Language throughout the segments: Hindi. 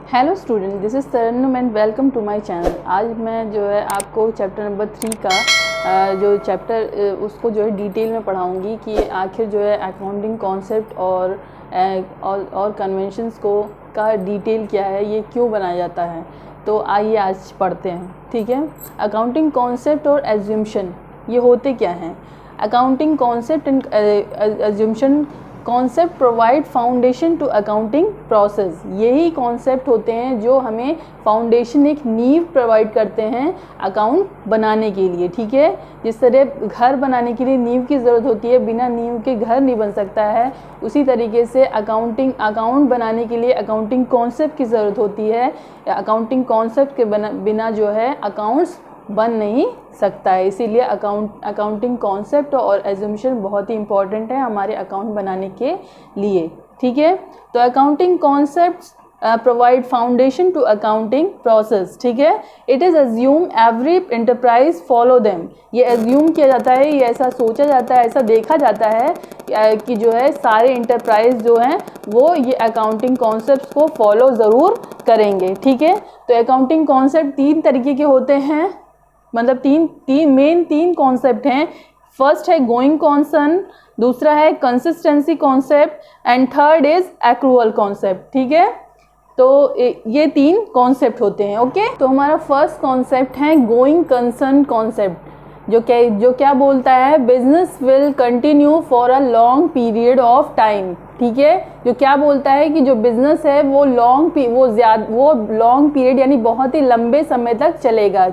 Hello student, this is Tarannum and welcome to my channel. आज मैं जो है आपको चैप्टर नंबर 3 का जो चैप्टर उसको जो है डिटेल में पढ़ाऊंगी कि आखिर जो है अकाउंटिंग कॉन्सेप्ट और कन्वेंशंस को का डिटेल क्या है, ये क्यों बनाया जाता है। तो आइए आज पढ़ते हैं, ठीक है। अकाउंटिंग कॉन्सेप्ट और एज्यूम्शन ये होते क्या हैं। Accounting concept and assumption concept provide foundation to accounting process. यही कॉन्सेप्ट होते हैं जो हमें फाउंडेशन, एक नींव प्रोवाइड करते हैं अकाउंट बनाने के लिए, ठीक है। जिस तरह घर बनाने के लिए नींव की ज़रूरत होती है, बिना नींव के घर नहीं बन सकता है, उसी तरीके से अकाउंट बनाने के लिए अकाउंटिंग कॉन्सेप्ट की ज़रूरत होती है। अकाउंटिंग कॉन्सेप्ट के बिना जो है अकाउंट्स बन नहीं सकता है। इसीलिए अकाउंटिंग कॉन्सेप्ट और एज्यूम्शन बहुत ही इंपॉर्टेंट है हमारे अकाउंट बनाने के लिए, ठीक है। तो accounting concepts provide foundation to accounting process, ठीक है। It is assume every enterprise follow them. ये एज्यूम किया जाता है, ये ऐसा सोचा जाता है, ऐसा देखा जाता है कि जो है सारे इंटरप्राइज जो हैं वो ये अकाउंटिंग कॉन्सेप्ट्स को फॉलो ज़रूर करेंगे, ठीक है। तो अकाउंटिंग कॉन्सेप्ट 3 तरीके के होते हैं, मतलब तीन कॉन्सेप्ट हैं। फर्स्ट है गोइंग कॉन्सर्न, दूसरा है consistency concept and third is accrual concept, ठीक है। तो ये 3 कॉन्सेप्ट होते हैं, ओके। तो हमारा फर्स्ट कॉन्सेप्ट है गोइंग कंसर्न कॉन्सेप्ट, जो क्या बोलता है, business will continue for a long period of time, ठीक है। जो क्या बोलता है कि जो बिजनेस है वो लॉन्ग पीरियड यानी बहुत ही लंबे समय तक चलेगा।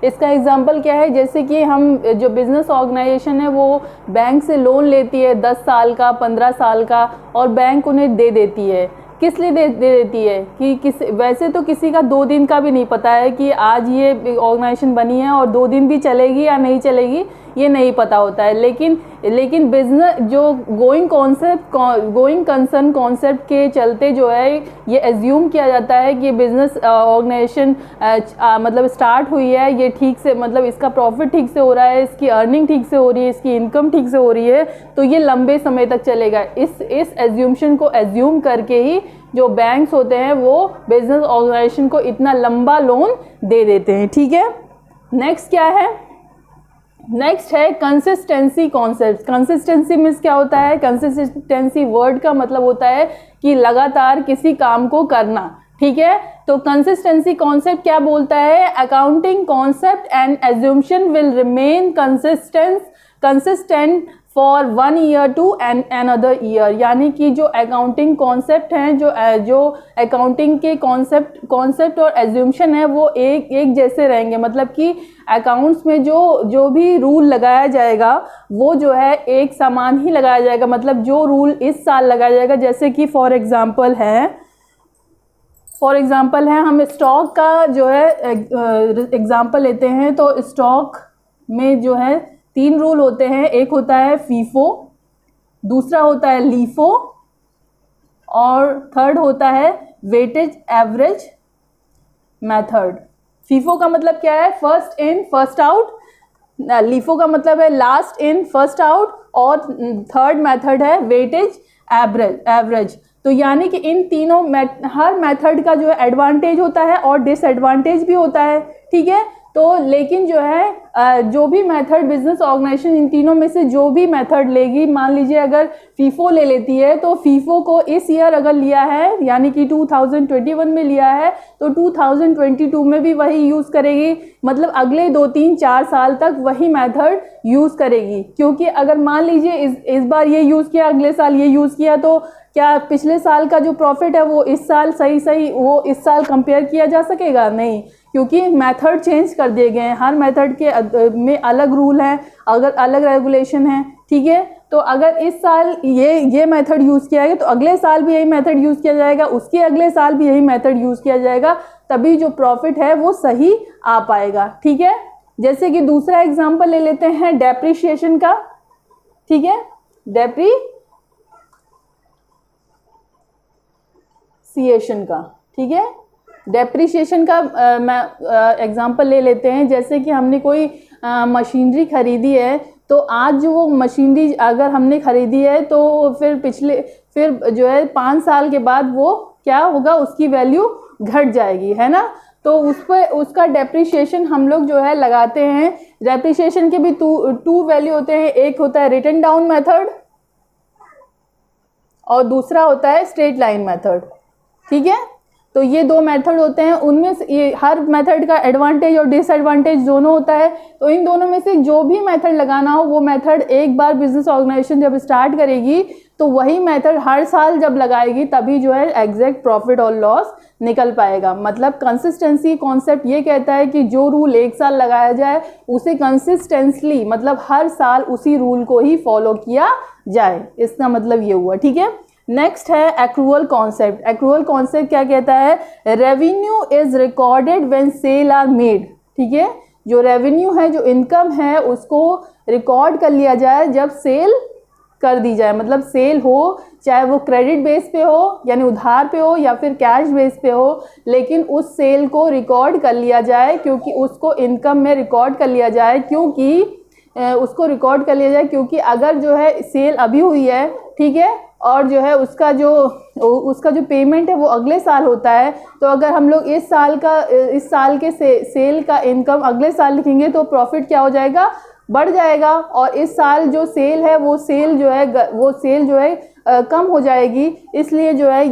इसका एग्जाम्पल क्या है, जैसे कि हम जो बिज़नेस ऑर्गेनाइजेशन है वो बैंक से लोन लेती है 10 साल का, 15 साल का, और बैंक उन्हें दे देती है। किस लिए दे देती है कि वैसे तो किसी का 2 दिन का भी नहीं पता है कि आज ये ऑर्गेनाइजेशन बनी है और 2 दिन भी चलेगी या नहीं चलेगी, ये नहीं पता होता है। लेकिन बिजनेस जो गोइंग कंसर्न कॉन्सेप्ट के चलते जो है ये एज्यूम किया जाता है कि बिजनेस ऑर्गेनाइजेशन मतलब स्टार्ट हुई है, ये ठीक से, मतलब इसका प्रॉफिट ठीक से हो रहा है, इसकी अर्निंग ठीक से हो रही है, इसकी इनकम ठीक से हो रही है, तो ये लंबे समय तक चलेगा। इस एज्यूम्शन को एज्यूम करके ही जो बैंक्स होते हैं वो बिजनेस ऑर्गेनाइजेशन को इतना लंबा लोन दे देते हैं, ठीक है। नेक्स्ट क्या है, नेक्स्ट है कंसिस्टेंसी कॉन्सेप्ट। कंसिस्टेंसी मीन्स क्या होता है, कंसिस्टेंसी वर्ड का मतलब होता है कि लगातार किसी काम को करना, ठीक है। तो कंसिस्टेंसी कॉन्सेप्ट क्या बोलता है, accounting concept and assumption will remain consistent for 1 year to another year. यानी कि जो अकाउंटिंग कॉन्सेप्ट हैं, जो अकाउंटिंग के कॉन्सेप्ट और एज्यूम्शन है वो एक जैसे रहेंगे। मतलब कि अकाउंट्स में जो भी रूल लगाया जाएगा वो जो है एक समान ही लगाया जाएगा। मतलब जो रूल इस साल लगाया जाएगा, जैसे कि फॉर एग्जांपल है हम स्टॉक का जो है एग्जांपल लेते हैं। तो स्टॉक में जो है 3 रूल होते हैं। एक होता है फीफो, दूसरा होता है लीफो, और थर्ड होता है वेटेज एवरेज मेथड। फीफो का मतलब क्या है, first in first out. LIFO का मतलब है लास्ट इन फर्स्ट आउट, और थर्ड मेथड है वेटेज एवरेज। तो यानी कि इन तीनों हर मेथड का जो है एडवांटेज होता है और डिसएडवांटेज भी होता है, ठीक है। तो लेकिन जो है जो भी मेथड बिजनेस ऑर्गेनाइजेशन इन तीनों में से जो भी मेथड लेगी, मान लीजिए अगर फीफो ले लेती है तो फीफो को इस ईयर अगर लिया है, यानी कि 2021 में लिया है, तो 2022 में भी वही यूज़ करेगी। मतलब अगले 2, 3, 4 साल तक वही मेथड यूज़ करेगी। क्योंकि अगर मान लीजिए इस बार ये यूज़ किया, अगले साल ये यूज़ किया, तो क्या पिछले साल का जो प्रॉफिट है वो इस साल सही वो इस साल कंपेयर किया जा सकेगा? नहीं, क्योंकि मेथड चेंज कर दिए गए हैं। हर मेथड के में अलग रूल हैं, अगर अलग रेगुलेशन है, ठीक है। तो अगर इस साल ये मेथड यूज़ किया गया तो अगले साल भी यही मेथड यूज़ किया जाएगा, उसके अगले साल भी यही मेथड यूज़ किया जाएगा, तभी जो प्रॉफिट है वो सही आ पाएगा, ठीक है। जैसे कि दूसरा एग्जाम्पल ले लेते हैं डेप्रिसिएशन का, ठीक है। डेप्रिसिएशन का, ठीक है। डेप्रिसिएशन का मैं एग्जांपल ले लेते हैं। जैसे कि हमने कोई मशीनरी खरीदी है, तो आज जो वो मशीनरी अगर हमने खरीदी है तो फिर जो है 5 साल के बाद वो क्या होगा, उसकी वैल्यू घट जाएगी, है ना। तो उस पर उसका डेप्रिसिएशन हम लोग जो है लगाते हैं। डेप्रिसिएशन के भी टू वैल्यू होते हैं, एक होता है रिटन डाउन मेथड और दूसरा होता है स्ट्रेट लाइन मेथड, ठीक है। तो ये दो मेथड होते हैं, उनमें से ये हर मेथड का एडवांटेज और डिसएडवांटेज दोनों होता है। तो इन दोनों में से जो भी मेथड लगाना हो वो मेथड एक बार बिजनेस ऑर्गेनाइजेशन जब स्टार्ट करेगी तो वही मेथड हर साल जब लगाएगी तभी जो है एग्जैक्ट प्रॉफिट और लॉस निकल पाएगा। मतलब कंसिस्टेंसी कॉन्सेप्ट ये कहता है कि जो रूल एक साल लगाया जाए उसे कंसिस्टेंटली मतलब हर साल उसी रूल को ही फॉलो किया जाए, इसका मतलब ये हुआ, ठीक है। नेक्स्ट है एक्रूअल कॉन्सेप्ट। एक्रूअल कॉन्सेप्ट क्या कहता है, revenue is recorded when sale are made, ठीक है। जो रेवेन्यू है, जो इनकम है, उसको रिकॉर्ड कर लिया जाए जब सेल कर दी जाए। मतलब सेल हो, चाहे वो क्रेडिट बेस पे हो यानी उधार पे हो या फिर कैश बेस पे हो, लेकिन उस सेल को रिकॉर्ड कर लिया जाए, क्योंकि उसको इनकम में रिकॉर्ड कर लिया जाए, क्योंकि उसको रिकॉर्ड कर लिया जाए क्योंकि अगर जो है सेल अभी हुई है, ठीक है, और जो है उसका जो पेमेंट है वो अगले साल होता है, तो अगर हम लोग इस साल के सेल का इनकम अगले साल लिखेंगे तो प्रॉफिट क्या हो जाएगा, बढ़ जाएगा। और इस साल जो सेल है वो सेल जो है कम हो जाएगी। इसलिए जो है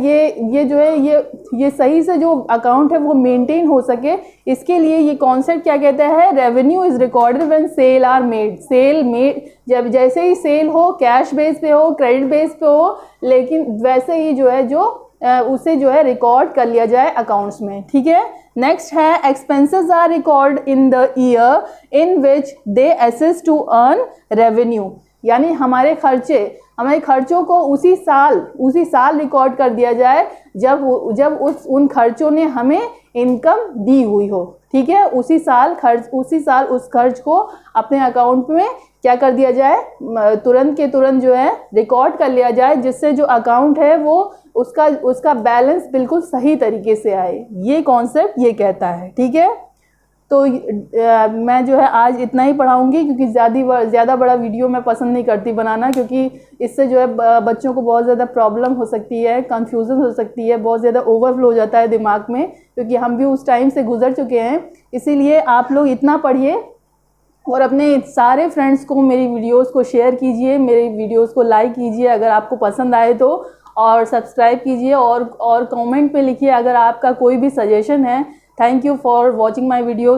ये सही से जो अकाउंट है वो मेंटेन हो सके, इसके लिए ये कॉन्सेप्ट क्या कहता है, revenue is recorded when sale are made. जब जैसे ही सेल हो, कैश बेस पे हो, क्रेडिट बेस पे हो, लेकिन वैसे ही जो है उसे जो है रिकॉर्ड कर लिया जाए अकाउंट्स में, ठीक है। नेक्स्ट है expenses are record in the year in which they assist to earn revenue. यानी हमारे खर्चों को उसी साल रिकॉर्ड कर दिया जाए जब उन खर्चों ने हमें इनकम दी हुई हो, ठीक है। उसी साल उस खर्च को अपने अकाउंट में क्या कर दिया जाए, तुरंत के तुरंत जो है रिकॉर्ड कर लिया जाए, जिससे जो अकाउंट है वो उसका बैलेंस बिल्कुल सही तरीके से आए। ये कॉन्सेप्ट ये कहता है, ठीक है। तो मैं जो है आज इतना ही पढ़ाऊंगी, क्योंकि ज़्यादा बड़ा वीडियो मैं पसंद नहीं करती बनाना, क्योंकि इससे जो है बच्चों को बहुत ज़्यादा प्रॉब्लम हो सकती है, कंफ्यूजन हो सकती है, बहुत ज़्यादा ओवरफ्लो हो जाता है दिमाग में, क्योंकि हम भी उस टाइम से गुजर चुके हैं। इसीलिए आप लोग इतना पढ़िए और अपने सारे फ्रेंड्स को मेरी वीडियोस को शेयर कीजिए, मेरी वीडियोस को लाइक कीजिए अगर आपको पसंद आए तो, और सब्सक्राइब कीजिए और कमेंट पे लिखिए अगर आपका कोई भी सजेशन है। Thank you for watching my video.